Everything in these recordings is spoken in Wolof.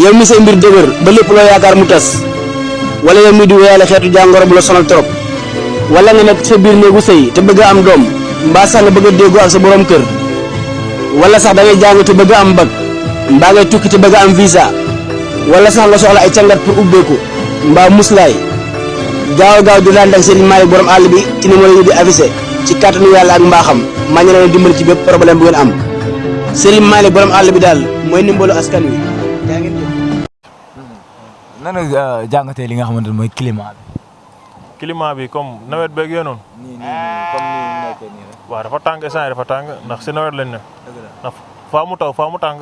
yow mi say mbir dëgër ba lépp loo yaakaar mu tas wala yow mi di wéyale xeetu jàngoro bu la sonal trop wala nga nekk sa biir néegu sëy te bëgg a am doom mbaa sax nga bëgg a déggoo ak sa borom kër wala sax da ngay jàng te bëgg a am bac mbaa ngay tukki te bëgg a am visa wala sax nga soxla ay càngat pour ubbeeku mbaa muslaay gaaw di laan ak Serigne Malick borom àll bi ci numéro yi di affiché ci kàttanu yàlla ak mbaaxam maa ngi leen dimbali ci bépp problème bu ngeen am Serigne Malick borom àll bi daal mooy ndimbalu askan wi yaa ngeen jëf. nan nga jàngatee li nga xamante ne mooy climat bi. climat bi comme nawet beeg yooyu noonu. comme ni mu nekkee nii rek. waaw dafa tàng instant dafa tàng ndax si nawet lañ ne. ndax faa mu taw faa mu tàng.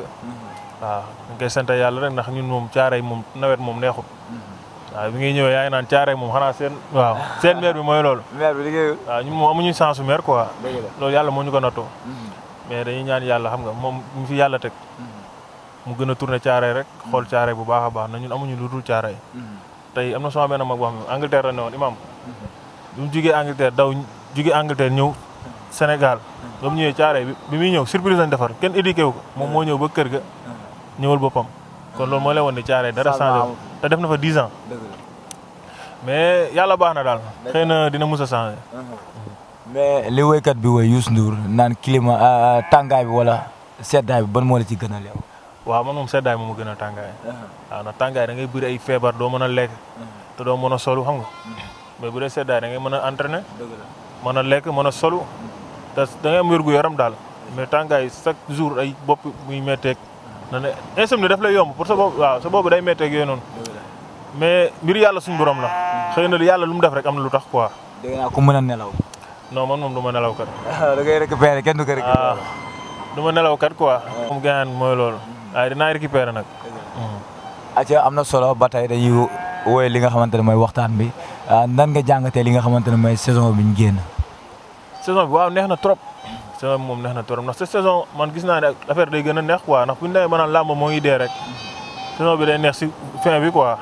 waaw dañ koy sant yàlla rek ndax ñun moom caaray moom nawet moom neexut. waaw bi ngay ñëwee yaa ngi naan caaray moom xanaa seen maire bi mooy loolu. maire bi liggéeyul. waaw ñun moom amuñu chance su maire quoi. loolu yàlla moo ñu ko nattoo. mais dañuy ñaan yàlla xam nga moom ñu fi yàlla teg. mu gën a tourné caaray rek xool caaray bu baax a baax na ñun amuñu lu dul caaray. tey am na sama benn mag boo xam ne Angleterre la ne woon imam bi mu jugee Angleterre ñëw Sénégal ba mu ñëwee caaray bi muy ñëw surprise lañ defar kenn éduqué wu ko moom moo ñëw ba kër ga ñëwal boppam kon loolu moo lay woon ni caaray dara changé te def na fa 10 ans mais yàlla baax na daal xëy na dina mus a changé. mais li woykat bi woy Youssou Ndour naan climat tàngaay bi wala seddaay bi ban moo la ci gën a leew. waaw man moom seddaay moom a gën a tàngaay. waaw ndax tàngaay da ngay bëri ay feebar doo mën a lekk te doo mën a solu xam nga mais bu dee seddaay da ngay mën a entraîner mën a lekk mën a solu te da ngay am wér-gu-yaram daal mais tàngaay chaque jour ay bopp muy métteeg na ne insomnie daf lay yomb pour sa bopp waaw sa bopp day métteeg yooyu noonu mais mbir yàlla suñu borom la xëy na yàlla lu mu def rek am na lu tax quoi. dégg naa ko mën a nelaw. non man moom du ma nelaw kat. da ngay récupérer kenn du ko récupérer. du ma nelaw kat quoi. moom gànnaar mooy loolu. waaye dinaa récupérer nag. acca am na solo ba tey dañuy woy li nga xamante ne mooy waxtaan bi nan nga jàngatee li nga xamante ne mooy saison bi ñu génn. saison bi waaw neex na trop. saison bi moom neex na trop ndax sa saison man gis naa ne affaire day gën a neex quoi ndax bu ñu demee ba naan làmb moo ngi dee rek saison bi day neex si fin bi quoi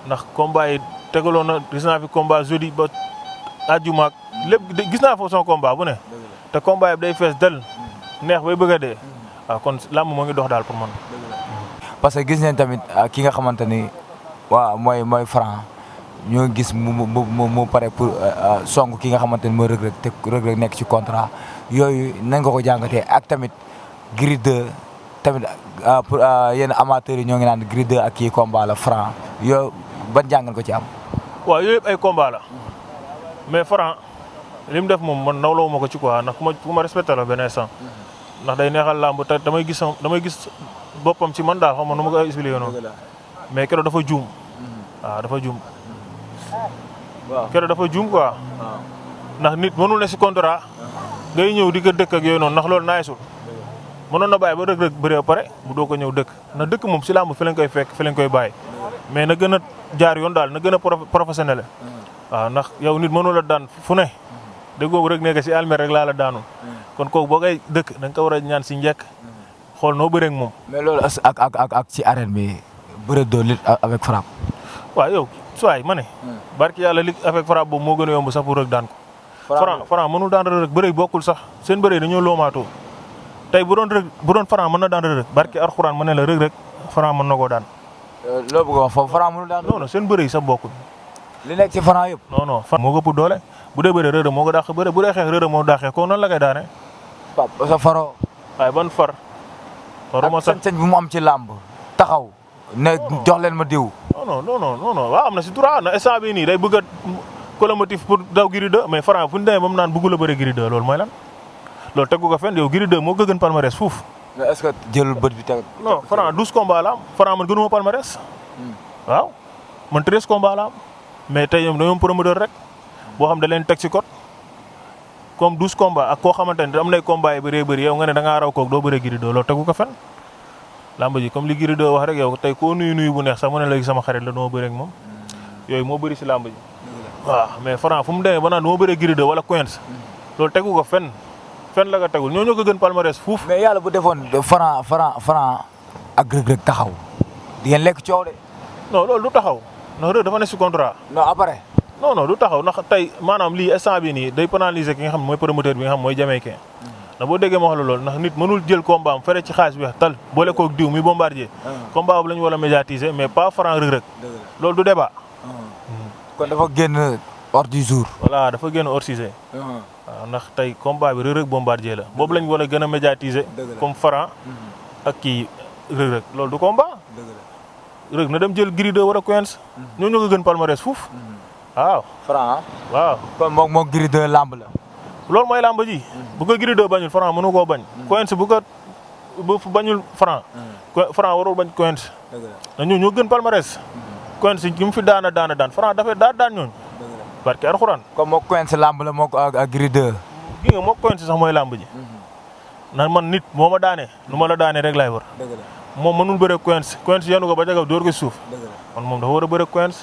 ndax combat yi tegaloon na gis naa fi combat jeudi ba àjjuma ak lépp gis naa foofu son combat bu ne te combat yi day fees del neex bay bëgg a dee waaw kon làmb moo ngi dox daal pour man. parce que gis nañ tamit ki nga xamante ni waaw mooy Franc ñoo gis mu pare pour song ki nga xamante ni mooy Reug Reug te Reug Reug nekk ci contrat yooyu nan nga ko jàngatee ak tamit Gris 2 tamit pour yenn amateurs yi ñoo ngi naan Gris 2 ak kii combat la Franc yooyu ban jàngat ko ci am. waaw yooyu yëpp ay combat la mais Franc li mu def moom man nawloo ma ko ci quoi ndax ku ma respecté la benn instant ndax day neexal làmb te damay gis boppam ci man daal xam nga nu ma koy expliqué noonu mais keroog dafa juum waaw dafa juum. waaw keroog dafa juum quoi. ndax nit mënul ne si contrat ngay ñëw di ko dëkk ak yooyu noonu ndax loolu naay sul mënoon na bàyyi ba Reug Reug bëree ba pare mu doo ko ñëw dëkk na dëkk moom si làmb fi lañ koy fekk fi lañ koy bàyyi mais na gën a jaar yoon daal na gën a professionnel waaw ndax yow nit mënul a daan fu ne déggoo rek nekk si almer rek laa la daanu kon kooku boo koy dëkk da nga ko war a ñaan si njëkk xool noo bëree ak moom. mais loolu ak ci arène bi bëre doo lutte avec frappe. waaw yow suwaay ma ne. barki yàlla li avec frappe boobu moo gën a yomb sax pour Reug daan ko. Franc mënul daan Reug Reug bëre bokkul sax seen bëre dañoo loomaatoo tey bu doon Franc mën na daan Reug Reug barki Alxuraan ma ne la Reug Reug Franc mën na koo daan. loo bëgg a wax foofu Franc mënul daan. non seen bëre yi sax bokkul. li nekk ci Franc yëpp. non Franc moo ko ëpp doole bu dee bëre Reug Reug moo ko dàq bëre bu dee xeex Reug Reug moo dàqee ko noonu la koy daane. Pape sa faro. waaye ban far. ak sañ-sañ bi mu am ci làmb taxaw ne jox leen ma diw. non waaw am na si droit na instant bii nii day bëgg a colomotif pour daw Gris 2 mais Franc fu ñu demee ba mu naan bëggu la bëre Gris 2 loolu mooy lan loolu tegu ko fenn yow Gris 2 moo ko gën palmarès fuuf. mais est-ce que jëlul bët bi teg. non Franc 12 combats la am Franc man gënuma palmarès. waaw man 13 combats la am mais tey ñoom dañoo promoteur rek boo xam da leen teg ci code comme 12 combats ak koo xamante ne am nay combats yi bëree bëri yow nga ne da ngaa raw koog doo bëre Gris 2 loolu tegu ko fenn. làmb ji comme li Gris 2 wax rek yow tey koo nuyu bu neex sax mu ne léegi sama xarit la doo bëre ak moom yooyu moo bëri si làmb ji. waaw mais Franc fu mu demee ba naan doo bëre Gris 2 wala Quench loolu tegu ko fenn la ko tegul ñoo ko gën palmarès fuuf. mais yàlla bu defoon Franc ak Reug Reug taxaw di ngeen lekk coow de. non loolu du taxaw ndax Reug dafa ne si contrat. non après. non du taxaw ndax tey maanaam lii instant bi nii day pénaliser ki nga xam ne mooy promoteur bi nga xam mooy Jamaïcain ndax boo déggee ma wax la loolu ndax nit mënul jël combat am fere ci xaalis bi tal boole koog diw mi Bombardier combat boobu la ñu war a médiatiser mais pas Franc Reug Reug loolu du débat kon dafa génn hors du jour. voilà dafa génn hors sujet waaw ndax tey combat bi Reug Reug Bombardier la boobu lañ war a gën a médiatiser comme Franc ak kii Reug Reug loolu du combat Reug na dem jël Gris 2 war a Quench ñoo ko gën palmarès fuuf waaw Franc waaw kon moom Gris 2 lamb la. loolu mooy làmb ji bu ko Gris 2 bañul Franc mënu koo bañ Quench bu bañul Franc Franc warul bañ Quench na ñoo gën palmarès Quench ki mu fi daan Franc dafay daan ñooñu barke alxuraan comme moo Quench lamb la moo ko ak Gris 2 gi nga moo Quench sax mooy làmb ji na man nit moo ma daane nu ma la daane rek laay wër moom mënul bëre Quench yanu ko ba jagaw dóor ko suuf man moom dafa war a bëre Quench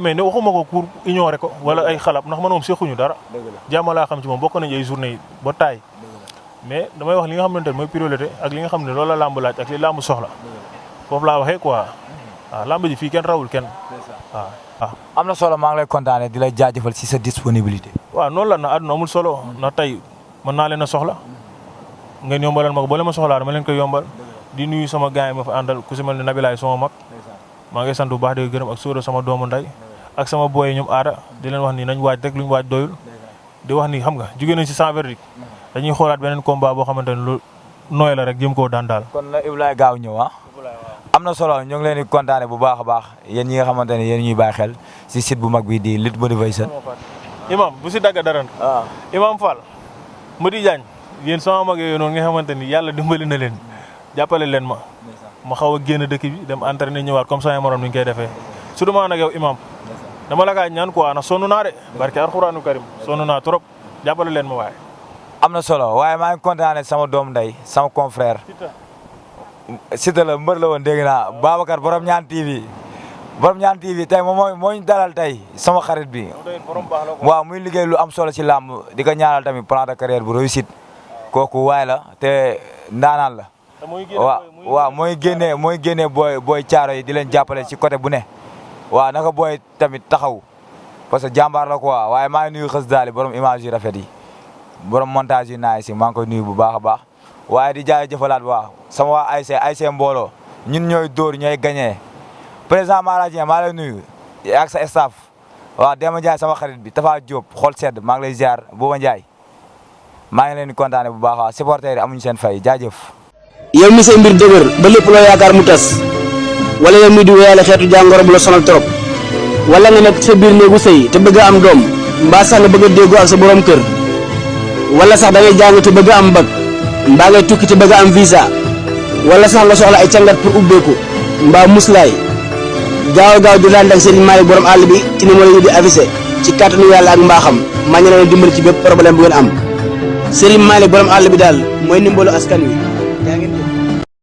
mais ne waxuma ko pour ignorer ko wala ay xalab ndax man moom sequñu dara jàmm laa xam ci moom bokk nañu ay journée yi ba taay mais damay wax li nga xamante ne mooy priorité ak li nga xam ne loolu la làmb laaj ak li làmb soxla foofu laa waxee quoi waaw làmb ji fii kenn rawul kenn waaw am na solo maa ngi lay kontaane di la jaajëfal si sa disponibilité waaw noonu la na àdduna amul solo na tey mën naa leen a soxla ngeen yombalal ma ko boo leen ma soxlaa dama leen koy yombal di nuyu sama gars yi ma fa àndal ku si mel ne Nabilaay sama mag maa ngi sant bu baax di gërëm ak Sóora sama doomu nday ak sama booy ñoom aada di leen wax ni nañ waaj rek luñ waaj doyul di wax ni xam nga jugee nañ si sans verdict dañuy xoolaat beneen combat boo xamante ne lu nooy la rek jëm koo daan daal. kon la Ibrahima gaaw ñëw am na solo ñu ngi leen di kontaane bu baax a baax yéen ñi nga xamante ne yéen ñuy bàyyi xel si site bu mag bi di Lutte Motivation. imam bu si dagga dara. imam Fall Madi Diagne yéen sama mag yooyu noonu nga xamante ni yàlla dimbali na leen jàppale leen ma xaw a génn dëkk bi dem entraîné ñëwaat comme ça morom ni ñu koy defee surtout maa nag yow imam dama la kaa ñaan quoi ndax sonn naa de barke alxuraanu karim sonn naa trop jàppale leen ma waaye. am na solo waaye maa ngi kontaane sama doom nday sama confrère Siteu la mbër la woon dégg naa Babacar borom ñaan TV tey moom moo ñu dalal tey sama xarit bi waaw muy liggéey lu am solo ci làmb di ko ñaanal tamit plan de carrière bu réussite kooku waay la te ndaanaan la waaw mooy génnee booy caaro yi di leen jàppale ci côté bu ne waaw naka booy tamit taxaw parce que jàmbaar la quoi waaye maa ngi nuyu xës daali borom image yu rafet yi borom montage yu naay si maa ngi koy nuyu bu baax a baax waaye di jaajëfalaat waa sama waa ASC mbooloo ñun ñooy dóor ñooy gagné président Mara Dieng maa lay nuyu ak sa staff waaw Demba Ndiaye sama xarit bi Tafa Diop xol sedd maa ngi lay ziar Bouba Ndiaye maa ngi leen di kontaane bu baax waaw supporters yi amuñu seen fay jaajëf. yow mi say mbir dëgër ba lépp loo yaakaar mu tas wala yow mi di wéyale xeetu jàngoro bu la sonal trop wala nga nekk sa biir néegu sëy te bëgg a am doom mbaa sax nga bëgg a déggoo ak sa borom kër wala sax da ngay jàng te bëgg a am bac mbaa ngay tukki te bëgg a am visa wala sax nga soxla ay càngat pour ubbeeku mbaa muslaay gaaw di daan ak Serigne Malick borom àll bi ci numéro yi di affiché ci kàttanu yàlla ak mbaaxam maa ngi leen di dimbali ci bépp problème bu ngeen am Serigne Malick borom àll bi daal mooy ndimbalu askan wi yaa ngeen